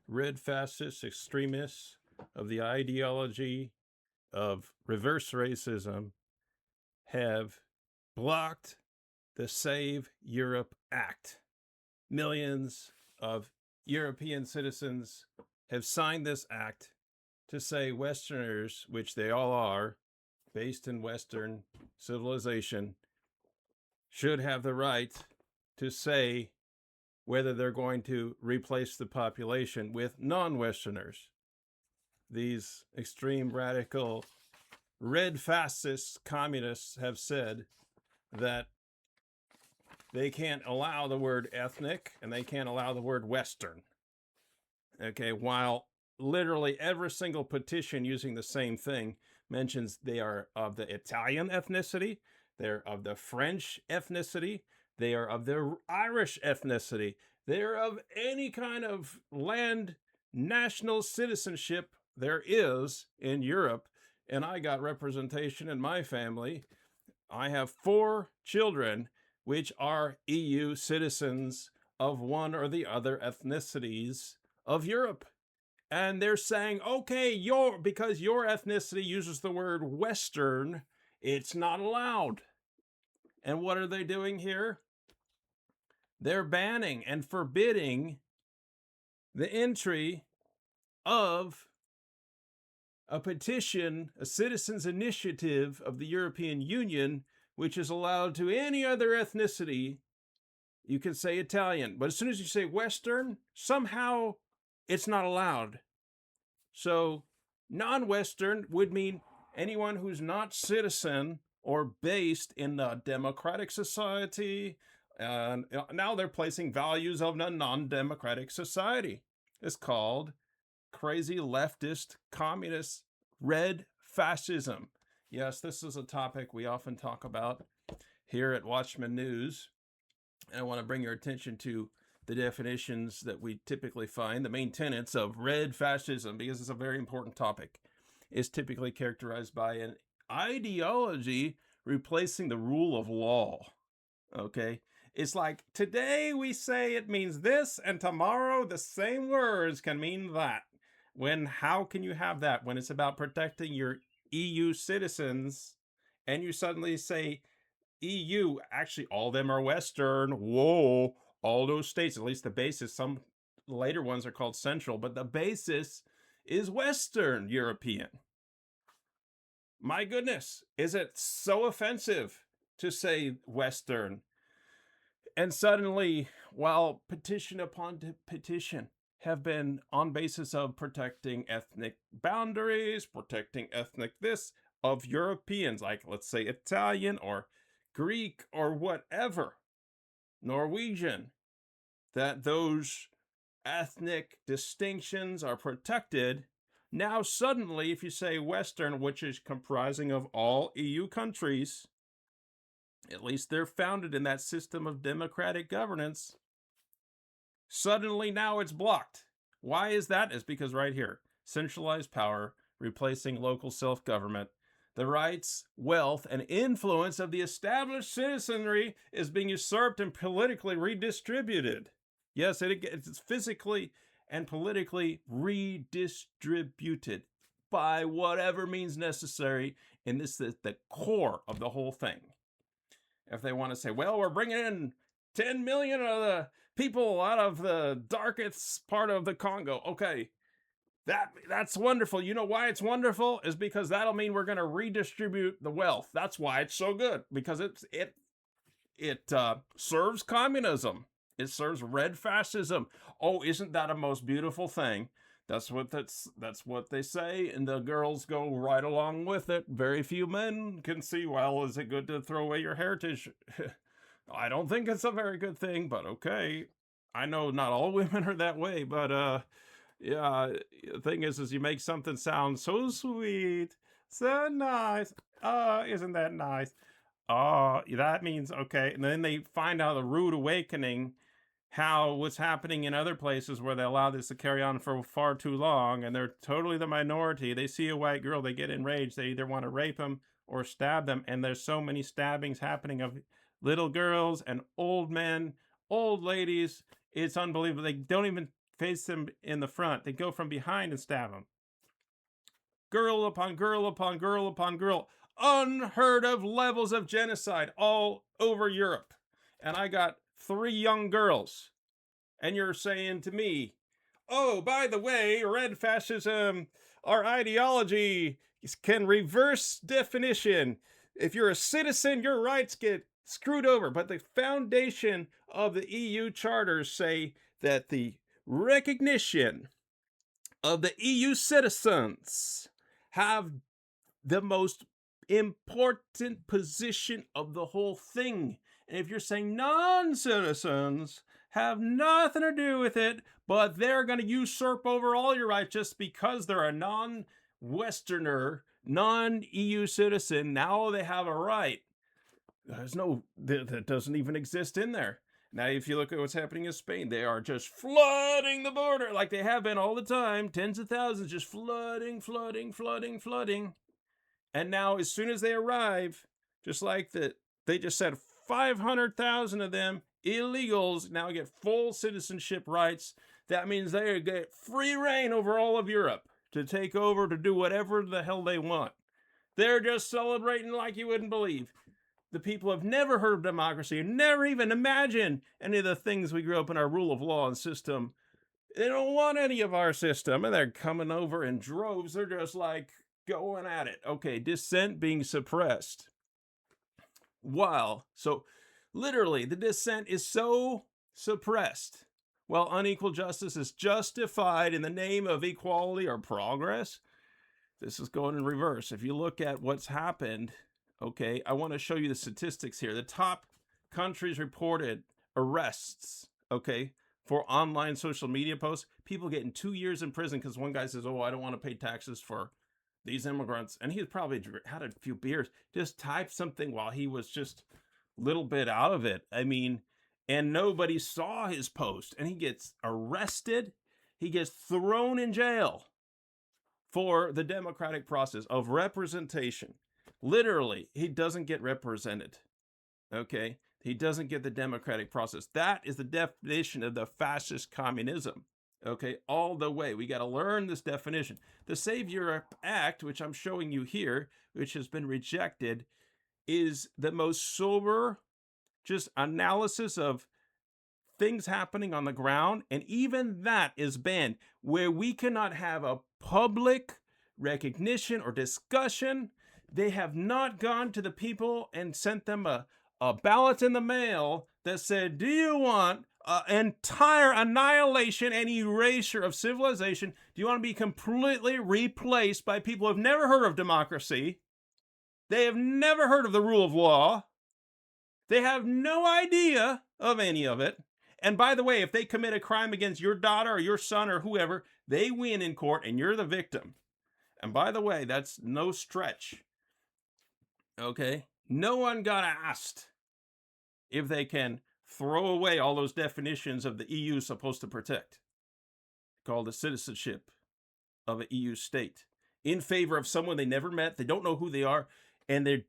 red fascist extremists of the ideology of reverse racism have blocked the Save Europe Act. Millions of European citizens have signed this act to say Westerners, which they all are, based in Western civilization, should have the right to say whether they're going to replace the population with non-Westerners. These extreme radical red fascist communists have said that they can't allow the word ethnic and they can't allow the word Western. Okay, while literally every single petition using the same thing mentions they are of the Italian ethnicity, they're of the French ethnicity, they are of the Irish ethnicity, they're of any kind of land national citizenship there is in Europe. And I got representation in my family. I have 4 children which are EU citizens of one or the other ethnicities of Europe. And they're saying, okay, because your ethnicity uses the word Western, it's not allowed. And what are they doing here? They're banning and forbidding the entry of a petition, a citizens' initiative of the European Union, which is allowed to any other ethnicity. You can say Italian, but as soon as you say Western, somehow it's not allowed. So non-Western would mean anyone who's not citizen or based in a democratic society. And now they're placing values of a non-democratic society. It's called crazy leftist communist red fascism. Yes, this is a topic we often talk about here at Watchman News. And I want to bring your attention to the definitions that we typically find, the main tenets of red fascism, because it's a very important topic. It's typically characterized by an ideology replacing the rule of law. Okay? It's like today we say it means this, and tomorrow the same words can mean that. How can you have that when it's about protecting your EU citizens and you suddenly say EU, actually all of them are Western. Whoa, all those states, at least the basis, some later ones are called Central, but the basis is Western European. My goodness, is it so offensive to say Western? And suddenly, while petition upon petition have been on basis of protecting ethnic boundaries, protecting ethnic this of Europeans, like let's say Italian or Greek or whatever, Norwegian, that those ethnic distinctions are protected. Now suddenly, if you say Western, which is comprising of all EU countries, at least they're founded in that system of democratic governance, suddenly now it's blocked. Why is that? It's because right here, centralized power replacing local self-government. The rights, wealth, and influence of the established citizenry is being usurped and politically redistributed. Yes, it's physically and politically redistributed by whatever means necessary. And this is the core of the whole thing. If they want to say, well, we're bringing in 10 million of the people out of the darkest part of the Congo. Okay, that's wonderful. You know why it's wonderful? Is because that'll mean we're going to redistribute the wealth. That's why it's so good, because it serves communism. It serves red fascism. Oh, isn't that a most beautiful thing? That's what they say, and the girls go right along with it. Very few men can see, well, is it good to throw away your heritage? I don't think it's a very good thing, but okay. I know not all women are that way, but yeah, the thing is you make something sound so sweet, so nice. Oh, isn't that nice? Oh, that means okay. And then they find out the rude awakening, what's happening in other places where they allow this to carry on for far too long, and they're totally the minority. They see a white girl, they get enraged. They either want to rape them or stab them, and there's so many stabbings happening of little girls and old men, old ladies. It's unbelievable. They don't even face them in the front. They go from behind and stab them. Girl upon girl upon girl upon girl. Unheard of levels of genocide all over Europe. And I got 3 young girls. And you're saying to me, oh, by the way, red fascism, our ideology can reverse definition. If you're a citizen, your rights get screwed over. But the foundation of the EU charters say that the recognition of the EU citizens have the most important position of the whole thing. And if you're saying non-citizens have nothing to do with it, but they're going to usurp over all your rights just because they're a non-Westerner, non-EU citizen, now they have a right. There's no, that doesn't even exist in there. Now, if you look at what's happening in Spain, they are just flooding the border like they have been all the time. Tens of thousands just flooding. And now, as soon as they arrive, just like they just said 500,000 of them illegals now get full citizenship rights. That means they get free reign over all of Europe to take over, to do whatever the hell they want. They're just celebrating like you wouldn't believe. The people have never heard of democracy, never even imagined any of the things we grew up in our rule of law and system. They don't want any of our system, and they're coming over in droves. They're just like going at it. Okay, dissent being suppressed. Wow. So literally, the dissent is so suppressed. While unequal justice is justified in the name of equality or progress, this is going in reverse. If you look at what's happened, okay, I want to show you the statistics here. The top countries reported arrests, okay, for online social media posts. People getting 2 years in prison because one guy says, oh, I don't want to pay taxes for these immigrants. And he probably had a few beers, just typed something while he was just a little bit out of it. I mean, and nobody saw his post. And he gets arrested. He gets thrown in jail for the democratic process of representation. Literally, he doesn't get represented. Okay? He doesn't get the democratic process. That is the definition of the fascist communism. Okay? All the way. We got to learn this definition. The Save Europe Act, which I'm showing you here, which has been rejected, is the most sober just analysis of things happening on the ground. And even that is banned, where we cannot have a public recognition or discussion. They have not gone to the people and sent them a ballot in the mail that said, do you want entire annihilation and erasure of civilization? Do you want to be completely replaced by people who have never heard of democracy? They have never heard of the rule of law. They have no idea of any of it. And by the way, if they commit a crime against your daughter or your son or whoever, they win in court and you're the victim. And by the way, that's no stretch. Okay? No one got asked if they can throw away all those definitions of the EU supposed to protect, called the citizenship of an EU state, in favor of someone they never met, they don't know who they are, and they're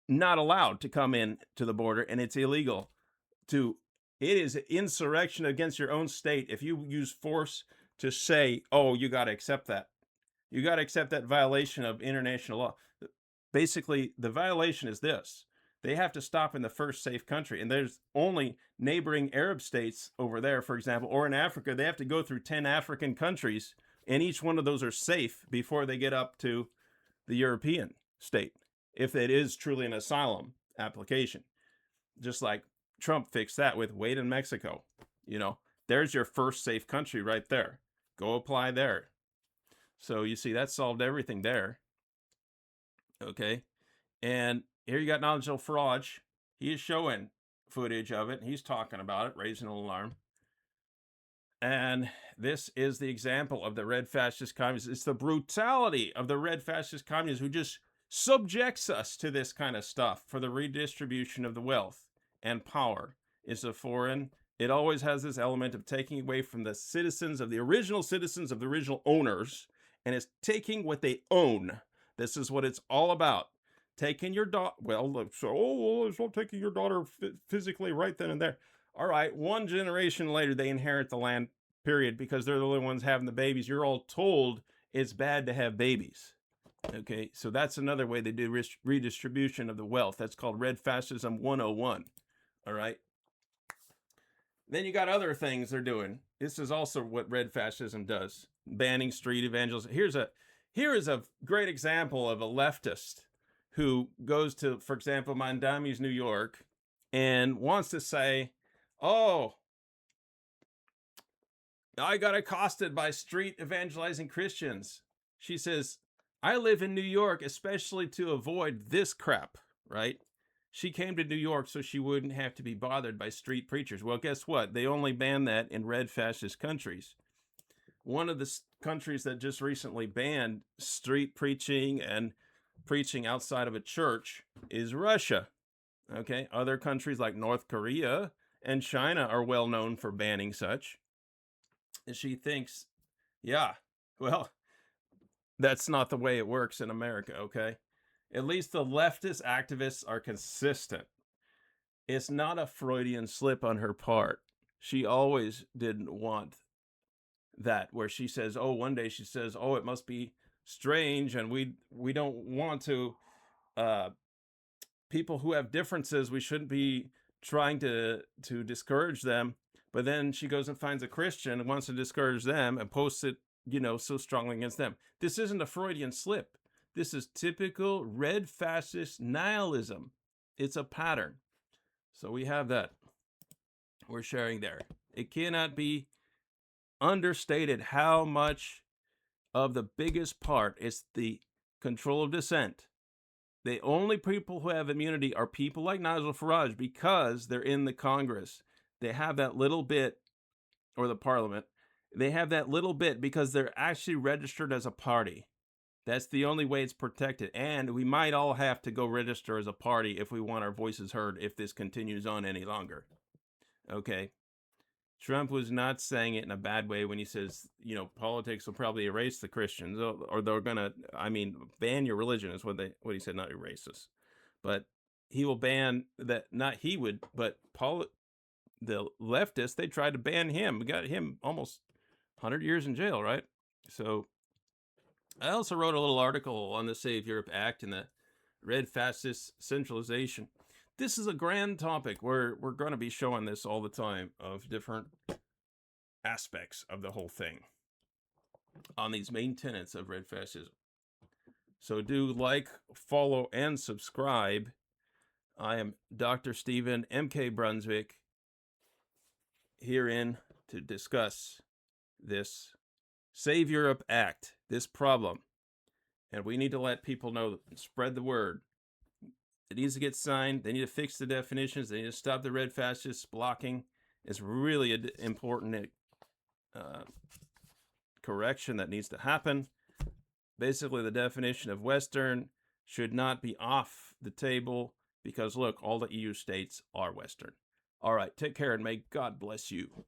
not allowed to come in to the border, and it's illegal to, it is insurrection against your own state if you use force to say, oh, you got to accept that. You got to accept that violation of international law. Basically, the violation is this. They have to stop in the first safe country. And there's only neighboring Arab states over there, for example, or in Africa. They have to go through 10 African countries, and each one of those are safe before they get up to the European state, if it is truly an asylum application. Just like Trump fixed that with Wade in Mexico. You know, there's your first safe country right there. Go apply there. So you see, that solved everything there. Okay. And here you got Nigel Farage. He is showing footage of it. He's talking about it, raising an alarm. And this is the example of the red fascist communists. It's the brutality of the red fascist communists who just subjects us to this kind of stuff for the redistribution of the wealth and power. It's a foreign. It always has this element of taking away from the citizens of the original owners, and it's taking what they own. This is what it's all about. Taking your daughter, it's not taking your daughter physically right then and there. All right, one generation later, they inherit the land period, because they're the only ones having the babies. You're all told it's bad to have babies. Okay, so that's another way they do redistribution of the wealth. That's called Red Fascism 101. All right. Then you got other things they're doing. This is also what Red Fascism does. Banning street evangelism. Here is a great example of a leftist who goes to, for example, Mondami's, New York, and wants to say, oh, I got accosted by street evangelizing Christians. She says, I live in New York, especially to avoid this crap, right? She came to New York so she wouldn't have to be bothered by street preachers. Well, guess what? They only ban that in red fascist countries. One of the countries that just recently banned street preaching and preaching outside of a church is Russia. Okay, other countries like North Korea and China are well known for banning such. And she thinks, yeah, well, that's not the way it works in America, okay? At least the leftist activists are consistent. It's not a Freudian slip on her part. She always didn't want that, where she says, oh, one day she says, oh, it must be strange, and we don't want to, people who have differences, we shouldn't be trying to discourage them. But then she goes and finds a Christian and wants to discourage them and posts it, so strongly against them. This isn't a Freudian slip. This is typical red fascist nihilism. It's a pattern. So we have that. We're sharing there. It cannot be understated how much of the biggest part is the control of dissent. The only people who have immunity are people like Nigel Farage, because they're in the Congress. They have that little bit, or the parliament. They have that little bit because they're actually registered as a party. That's the only way it's protected. And we might all have to go register as a party if we want our voices heard, if this continues on any longer. Okay. Trump was not saying it in a bad way when he says, politics will probably erase the Christians, or they're going to, ban your religion is what he said, not erase us. But he will ban that, not he would, but the leftists, they tried to ban him. We got him almost 100 years in jail, right? So I also wrote a little article on the Save Europe Act and the Red Fascist centralization. This is a grand topic. We're going to be showing this all the time, of different aspects of the whole thing on these main tenets of red fascism. So do like, follow, and subscribe. I am Dr. Stephen M.K. Brunswick, herein to discuss this Save Europe Act, this problem. And we need to let people know, spread the word. It needs to get signed. They need to fix the definitions. They need to stop the red fascists blocking. It's really an important correction that needs to happen. Basically, the definition of Western should not be off the table, because, look, all the EU states are Western. All right, take care, and may God bless you.